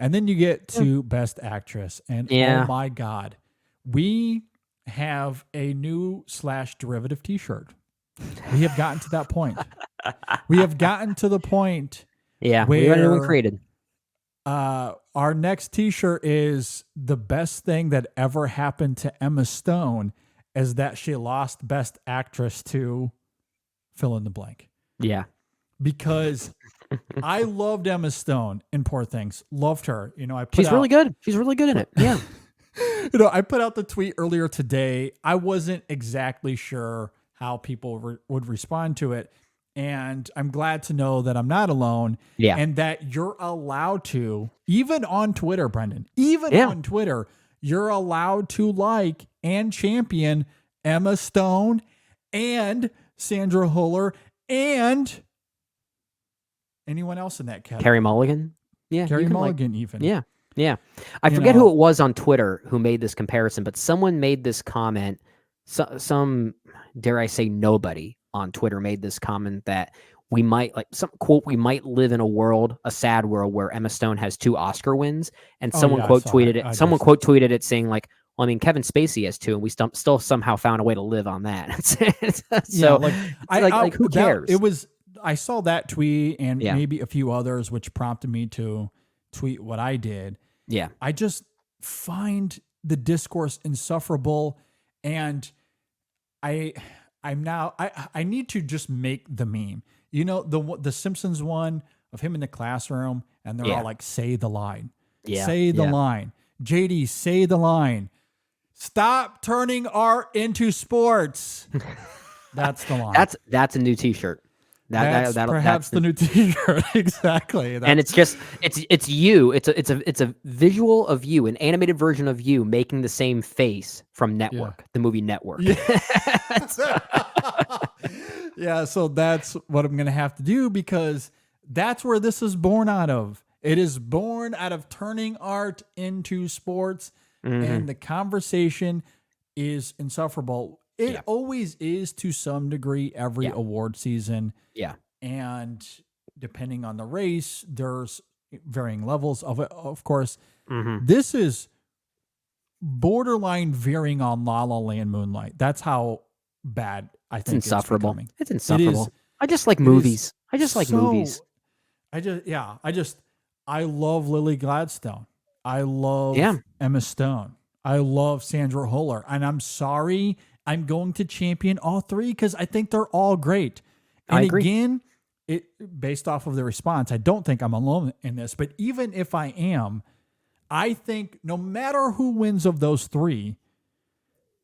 And then you get to Best Actress. And oh my God, we have a new / derivative t-shirt. We have gotten to that point. We have gotten to the point where we got a new one created. Our next t-shirt is the best thing that ever happened to Emma Stone is that she lost Best Actress to fill in the blank. Yeah. Because I loved Emma Stone in Poor Things. Loved her. She's really good. She's really good in it. Yeah. I put out the tweet earlier today. I wasn't exactly sure how people would respond to it. And I'm glad to know that I'm not alone. Yeah. And that you're allowed to, even on Twitter, Brendan, on Twitter, you're allowed to like and champion Emma Stone and Sandra Huller and anyone else in that category. Carey Mulligan. Yeah. Carey Mulligan even. Yeah. Yeah. I forget who it was on Twitter who made this comparison, but someone made this comment. Some, dare I say, nobody on Twitter made this comment that we might, we might live in a sad world where Emma Stone has 2 Oscar wins. And someone quote tweeted it saying like, well, I mean, Kevin Spacey has 2 and we still somehow found a way to live on that. So who cares? I saw that tweet and maybe a few others, which prompted me to tweet what I did. Yeah. I just find the discourse insufferable, and I need to just make the meme. The Simpsons one of him in the classroom, and they're all like, say the line. Yeah. Say the line. JD, say the line. Stop turning art into sports. That's the line. That's a new t-shirt. That's the new t-shirt. Exactly. And it's you. It's a visual of you, an animated version of you making the same face from Network, the movie Network. Yeah. So that's what I'm going to have to do, because that's where this is born out of. It is born out of turning art into sports, and the conversation is insufferable. It always is to some degree every award season. Yeah. And depending on the race, there's varying levels of it, of course. This is borderline veering on La La Land Moonlight. That's how bad I think it's insufferable. It's insufferable. I just like movies. Movies. I love Lily Gladstone. I love Emma Stone. I love Sandra Huller. And I'm sorry, I'm going to champion all 3 because I think they're all great. And I agree. Again, based off of the response, I don't think I'm alone in this. But even if I am, I think no matter who wins of those 3,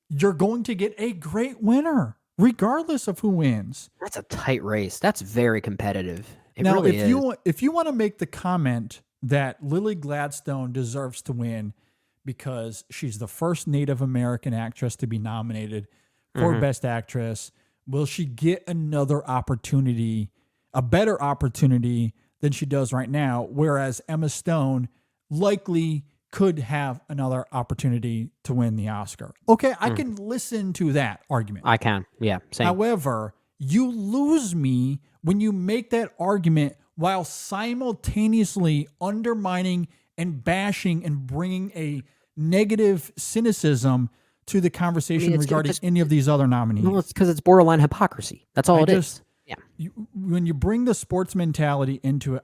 you're going to get a great winner, regardless of who wins. That's a tight race. That's very competitive. If you want to make the comment that Lily Gladstone deserves to win because she's the first Native American actress to be nominated for Best Actress, will she get another opportunity, a better opportunity than she does right now? Whereas Emma Stone likely could have another opportunity to win the Oscar. Okay, I can listen to that argument. I can. Yeah, same. However, you lose me when you make that argument while simultaneously undermining and bashing and bringing a negative cynicism to the conversation regarding any of these other nominees. No, it's because it's borderline hypocrisy. That's all it is. Yeah. When you bring the sports mentality into it,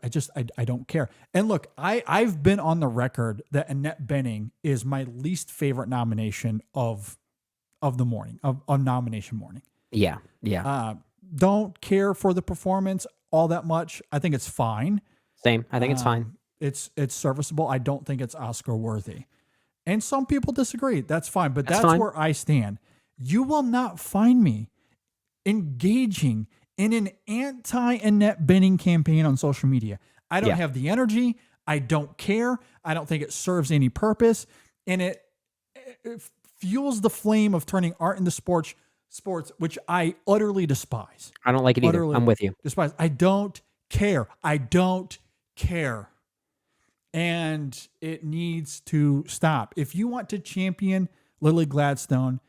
I don't care. And look, I've been on the record that Annette Bening is my least favorite nomination of the morning, of nomination morning. Yeah. Yeah. Don't care for the performance all that much. I think it's fine. Same. I think it's fine. It's serviceable. I don't think it's Oscar worthy. And some people disagree. That's fine. But that's where I stand. You will not find me engaging in an anti-Annette Bening campaign on social media. I don't have the energy. I don't care. I don't think it serves any purpose. And it fuels the flame of turning art into sports, which I utterly despise. I don't like it either. I'm with you. Despise. I don't care. I don't care. And it needs to stop. If you want to champion Lily Gladstone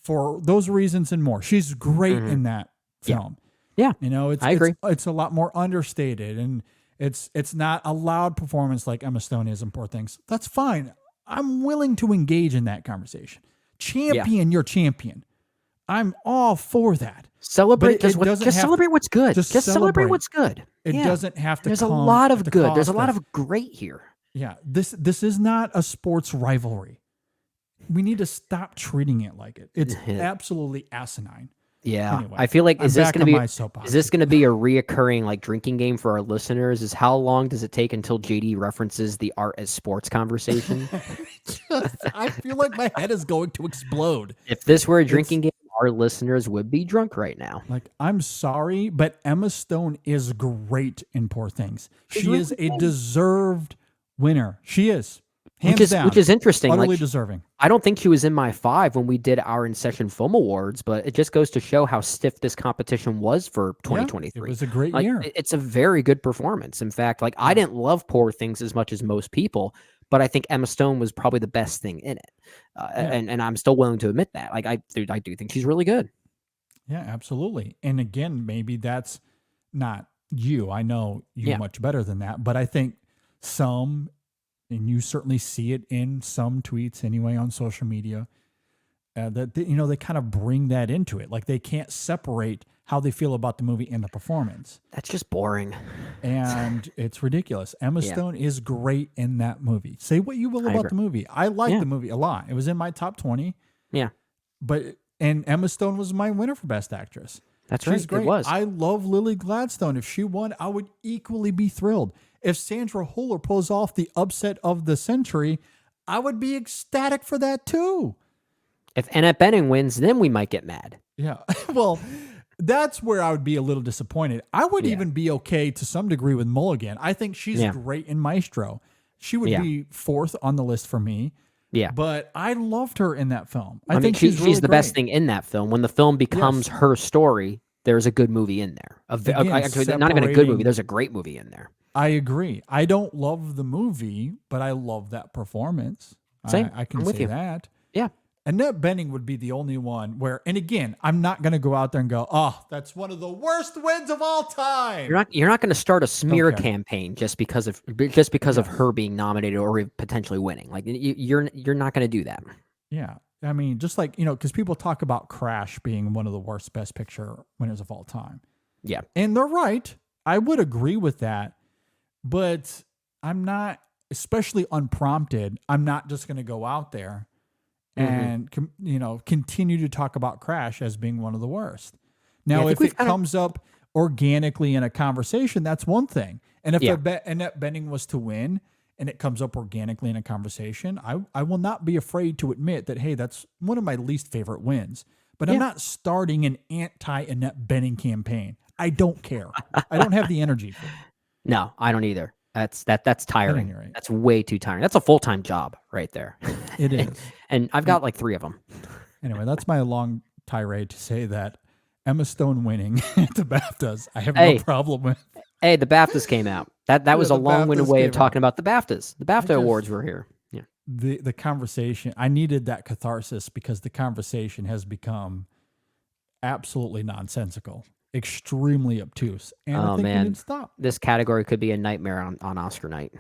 for those reasons and more, she's great in that film. Yeah. I agree. It's a lot more understated, and It's not a loud performance like Emma Stone is in Poor Things. That's fine. I'm willing to engage in that conversation. Champion your champion. I'm all for that. Celebrate. Just celebrate what's good. Just celebrate what's good. It doesn't have to. There's a lot of good. There's a lot of great here. Yeah. This is not a sports rivalry. We need to stop treating it like it. It's absolutely asinine. Yeah. Anyway, I feel like is this going to be a reoccurring like drinking game for our listeners? Is how long does it take until JD references the art as sports conversation? I feel like my head is going to explode. If this were a drinking game, our listeners would be drunk right now. Like, I'm sorry, but Emma Stone is great in Poor Things. She is a deserved winner. She is. Hands down, which is interesting. Utterly deserving. I don't think she was in my 5 when we did our InSession Film Awards, but it just goes to show how stiff this competition was for 2023. It was a great year. It's a very good performance. In fact, I didn't love Poor Things as much as most people, but I think Emma Stone was probably the best thing in it. And I'm still willing to admit that. I do think she's really good. Yeah, absolutely. And again, maybe that's not you. I know you much better than that, but I think some, and you certainly see it in some tweets anyway on social media, that they kind of bring that into it. Like they can't separate how they feel about the movie and the performance. That's just boring. And it's ridiculous. Emma Stone is great in that movie. Say what you will about the movie. I like the movie a lot. It was in my top 20. Yeah. And Emma Stone was my winner for Best Actress. She's great. It was. I love Lily Gladstone. If she won, I would equally be thrilled. If Sandra Huller pulls off the upset of the century, I would be ecstatic for that too. If Annette Bening wins, then we might get mad. Yeah. Well, that's where I would be a little disappointed. I would even be okay to some degree with Mulligan. I think she's great in Maestro. She would be 4th on the list for me. Yeah. But I loved her in that film. I mean, think she's really the best thing in that film. When the film becomes her story, there's a good movie in there. Actually, not even a good movie. There's a great movie in there. I agree. I don't love the movie, but I love that performance. Same. I can say that. Yeah. Annette Bening would be the only one where, and again, I'm not going to go out there and go, oh, that's one of the worst wins of all time. You're not going to start a smear campaign just because of her being nominated or potentially winning. Like you're not going to do that. Yeah. I mean, just like, because people talk about Crash being one of the worst Best Picture winners of all time. Yeah. And they're right. I would agree with that. But I'm not, especially unprompted, I'm not just going to go out there and, continue to talk about Crash as being one of the worst. Now, if it comes up organically in a conversation, that's one thing. And if Annette Bening was to win and it comes up organically in a conversation, I will not be afraid to admit that, hey, that's one of my least favorite wins. But I'm not starting an anti-Annette Bening campaign. I don't care. I don't have the energy for it. No, I don't either. That's tiring. Right. That's way too tiring. That's a full-time job right there. It is. And I've got like 3 of them. Anyway, that's my long tirade to say that Emma Stone winning at the BAFTAs, I have no problem with. Hey, the BAFTAs came out. That was a long-winded way of talking about the BAFTAs. The BAFTA awards were here. Yeah. The conversation, I needed that catharsis because the conversation has become absolutely nonsensical. Extremely obtuse. And I think we need to stop. This category could be a nightmare on Oscar night.